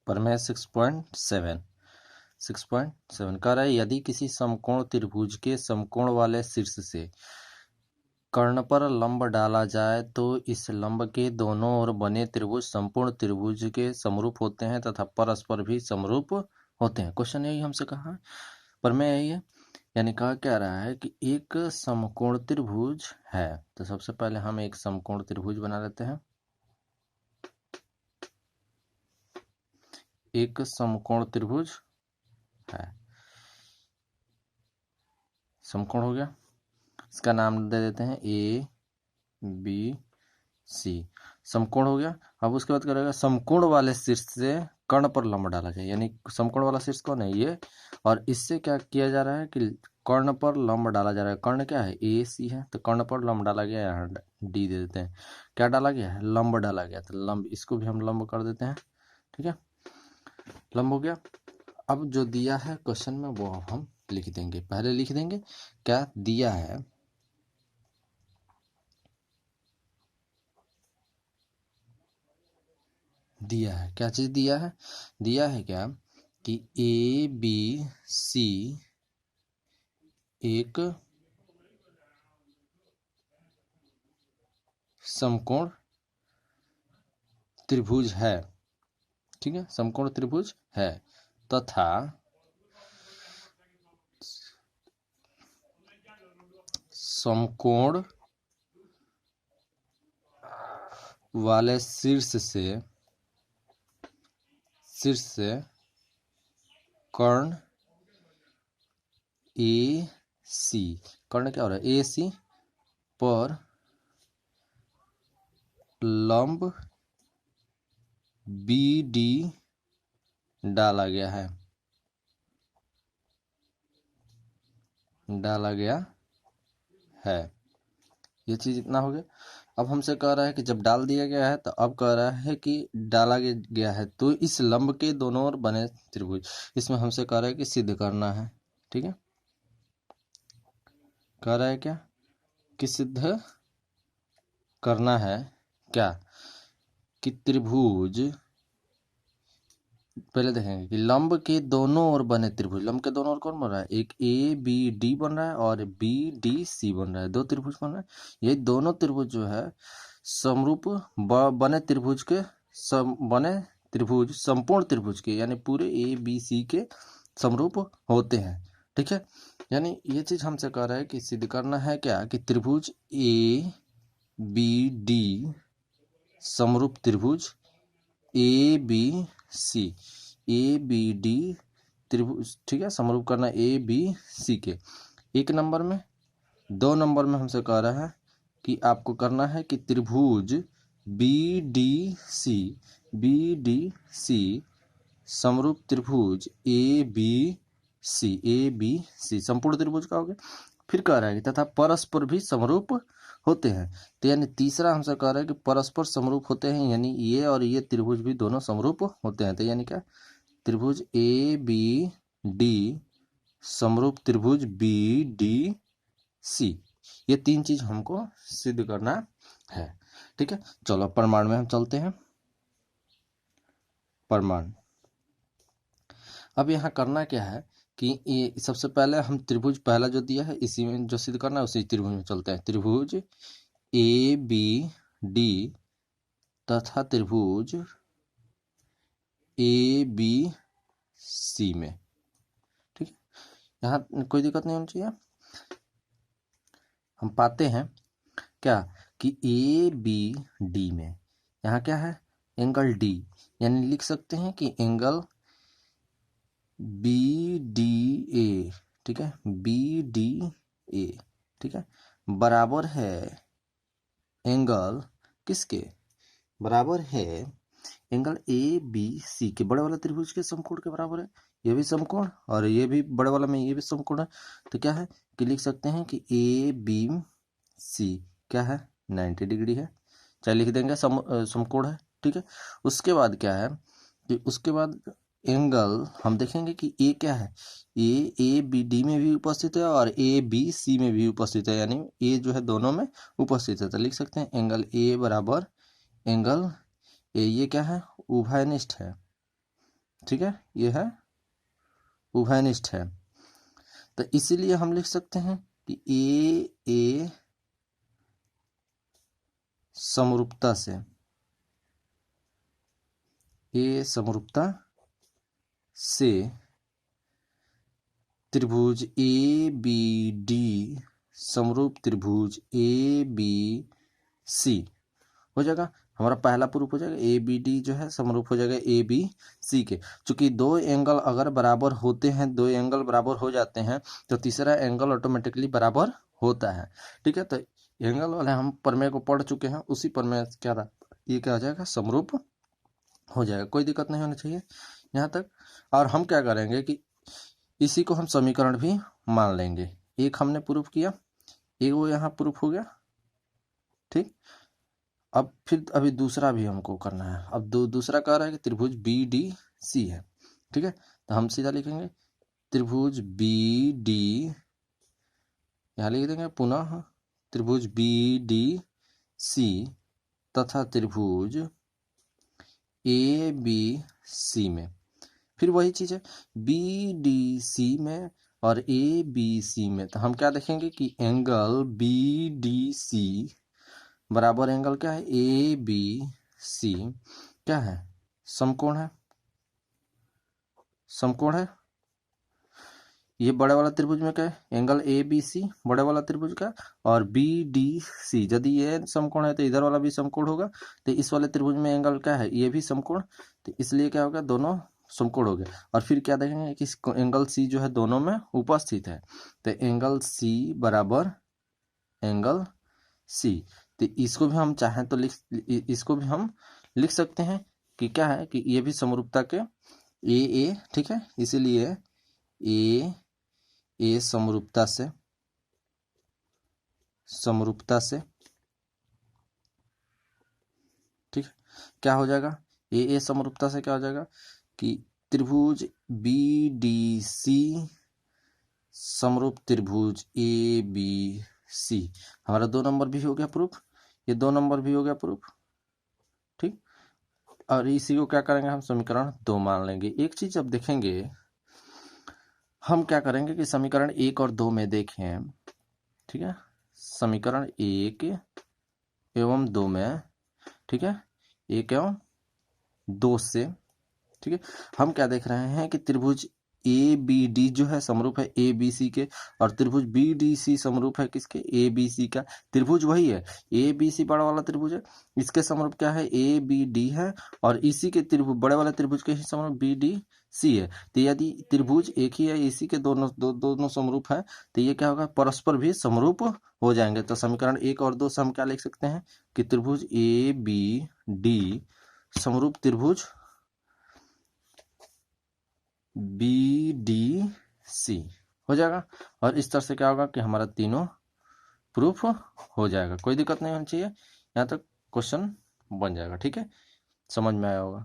प्रमेय 6.7 कह रहा है यदि किसी समकोण त्रिभुज के समकोण वाले शीर्ष से कर्ण पर लंब डाला जाए तो इस लंब के दोनों ओर बने त्रिभुज संपूर्ण त्रिभुज के समरूप होते हैं तथा परस्पर भी समरूप होते हैं। क्वेश्चन यही हमसे कहा है, प्रमेय यही है। यानी कहा क्या रहा है कि एक समकोण त्रिभुज है, तो सबसे पहले हम एक समकोण त्रिभुज बना लेते हैं। एक समकोण त्रिभुज है, समकोण हो गया, इसका नाम दे देते हैं ए बी सी, समकोण हो गया। अब उसके बाद करेगा समकोण वाले शीर्ष से कर्ण पर लंब डाला जाए, यानी समकोण वाला शीर्ष कौन है, ये, और इससे क्या किया जा रहा है कि कर्ण पर लंब डाला जा रहा है। कर्ण क्या है, ए सी है, तो कर्ण पर लंब डाला गया, यहाँ डी दे देते हैं। क्या डाला गया है, लंब डाला गया, तो लंब, इसको भी हम लंब कर देते हैं। ठीक है, लंब हो गया। अब जो दिया है क्वेश्चन में वो हम लिख देंगे, पहले लिख देंगे क्या दिया है। दिया है क्या चीज दिया है, दिया है क्या कि ए बी सी एक समकोण त्रिभुज है। ठीक है, समकोण त्रिभुज है तथा समकोण वाले शीर्ष से कर्ण ए सी, कर्ण क्या हो रहा है, ए सी पर लंब बी डी डाला गया है, ये चीज इतना हो गया। अब हमसे कह रहा है कि जब डाल दिया गया है, तो अब कह रहा है कि डाला गया है तो इस लंब के दोनों ओर बने त्रिभुज, इसमें हमसे कह रहा है कि सिद्ध करना है। ठीक है, कह रहा है क्या कि सिद्ध करना है क्या कि त्रिभुज, पहले देखेंगे कि लंब के दोनों ओर बने त्रिभुज, लंब के दोनों ओर कौन बन रहा है, एक ए बी डी बन रहा है और बी डी सी बन रहा है, दो त्रिभुज बन रहा है। ये दोनों त्रिभुज जो है समरूप बने त्रिभुज के बने त्रिभुज संपूर्ण त्रिभुज के, यानी पूरे ए बी सी के समरूप होते हैं। ठीक है, यानी ये चीज हमसे कह रहा है कि सिद्ध करना है क्या कि त्रिभुज ए बी डी समरूप त्रिभुज A B C, A B D त्रिभुज, ठीक है, समरूप करना ए बी सी के। एक नंबर में, दो नंबर में हमसे कह रहा है कि आपको करना है कि त्रिभुज बी डी सी समरूप त्रिभुज ए बी सी संपूर्ण त्रिभुज का हो गया। फिर कह रहा है कि तथा परस्पर भी समरूप होते हैं, तो यानी तीसरा हमसे कह रहा है कि परस्पर समरूप होते हैं, यानी ये और ये त्रिभुज भी दोनों समरूप होते हैं। तो यानी क्या, त्रिभुज ए बी डी समरूप त्रिभुज बी डी सी, ये तीन चीज हमको सिद्ध करना है। ठीक है, चलो प्रमाण में हम चलते हैं। प्रमाण, अब यहाँ करना क्या है कि ये सबसे पहले हम त्रिभुज पहला जो दिया है इसी में जो सिद्ध करना है उसी त्रिभुज में चलते हैं। त्रिभुज ए बी डी तथा त्रिभुज ए बी सी में। ठीक है, यहाँ कोई दिक्कत नहीं होनी चाहिए। हम पाते हैं क्या कि ए बी डी में यहाँ क्या है, एंगल डी, यानी लिख सकते हैं कि एंगल बी डी ए, ठीक है, बी डी ए, ठीक है, बराबर है एंगल किसके, बराबर है एंगल ए बी सी के, बड़े वाला त्रिभुज के समकोण के बराबर है। ये भी समकोण और ये भी बड़े वाला में ये भी समकोण है, तो क्या है कि लिख सकते हैं कि ए बी सी क्या है, 90 डिग्री है, चाहे लिख देंगे समकोण है। ठीक है, उसके बाद क्या है कि उसके बाद एंगल हम देखेंगे कि ए क्या है, ए बी डी में भी उपस्थित है और ए बी सी में भी उपस्थित है, यानी ए जो है दोनों में उपस्थित है, तो लिख सकते हैं एंगल ए बराबर एंगल ए, ये क्या है, उभयनिष्ठ है, ठीक है, ये है उभयनिष्ठ है। तो इसीलिए हम लिख सकते हैं कि ए समरूपता से, ए समरूपता से त्रिभुज ए बी डी समरूप त्रिभुज ए बी सी हो जाएगा। हमारा पहला प्रूफ हो जाएगा ए बी डी जो है समरूप हो जाएगा ए बी सी के। चूंकि दो एंगल अगर बराबर होते हैं, दो एंगल बराबर हो जाते हैं, तो तीसरा एंगल ऑटोमेटिकली बराबर होता है। ठीक है, तो एंगल वाले हम प्रमेय को पढ़ चुके हैं, उसी प्रमेय क्या था, ये क्या हो जाएगा, समरूप हो जाएगा। कोई दिक्कत नहीं होनी चाहिए यहाँ तक। और हम क्या करेंगे कि इसी को हम समीकरण भी मान लेंगे। एक हमने प्रूफ किया, एक वो यहाँ प्रूफ हो गया। ठीक, अब फिर अभी दूसरा भी हमको करना है। अब दूसरा कह रहा है कि त्रिभुज बी डी सी है। ठीक है, तो हम सीधा लिखेंगे त्रिभुज बी डी, यहाँ लिख देंगे पुनः त्रिभुज बी डी सी तथा त्रिभुज ए बी सी में। फिर वही चीज है बी डी सी में और ए बी सी में। तो हम क्या देखेंगे कि एंगल बी डी सी बराबर एंगल क्या है, ए बी सी क्या है, समकोण है, समकोण है। ये बड़े वाला त्रिभुज में क्या है, एंगल ए बी सी बड़े वाला त्रिभुज का, और बी डी सी यदि ये समकोण है तो इधर वाला भी समकोण होगा। तो इस वाले त्रिभुज में एंगल क्या है, ये भी समकोण, तो इसलिए क्या होगा, दोनों समकोण हो गया। और फिर क्या देखेंगे कि एंगल सी जो है दोनों में उपस्थित है, तो एंगल सी बराबर एंगल सी। तो इसको भी हम चाहें तो इसको भी हम लिख सकते हैं कि क्या है कि ये भी समरूपता के ए। ठीक है, इसीलिए ए समरूपता से ठीक है, क्या हो जाएगा, ए समरूपता से क्या हो जाएगा कि त्रिभुज बी डी सी समरूप त्रिभुज ए बी सी। हमारा 2 नंबर भी हो गया प्रूफ, ये 2 नंबर भी हो गया प्रूफ। ठीक, और इसी को क्या करेंगे, हम समीकरण 2 मान लेंगे। एक चीज अब देखेंगे, हम क्या करेंगे कि समीकरण 1 और 2 में देखें। ठीक है, समीकरण 1 एवं 2 में, ठीक है, 1 एवं 2 से, ठीक है, हम क्या देख रहे हैं कि त्रिभुज ए बी डी जो है समरूप है ए बी सी के, और त्रिभुज बी डी सी समरूप है किसके, ए बी सी का। त्रिभुज वही है, ए बी सी बड़ा वाला त्रिभुज है, इसके समरूप क्या है, ए बी डी है, और इसी के त्रिभुज बड़े वाले त्रिभुज के ही समरूप बी डी सी है। तो यदि त्रिभुज एक ही है, इसी के दोनों समरूप है, तो ये क्या होगा, परस्पर भी समरूप हो जाएंगे। तो समीकरण 1 और 2 से हम क्या लिख सकते हैं कि त्रिभुज ए बी डी समरूप त्रिभुज बी डी सी हो जाएगा। और इस तरह से क्या होगा कि हमारा तीनों प्रूफ हो जाएगा। कोई दिक्कत नहीं होनी चाहिए, यहाँ तक क्वेश्चन बन जाएगा। ठीक है, समझ में आया होगा।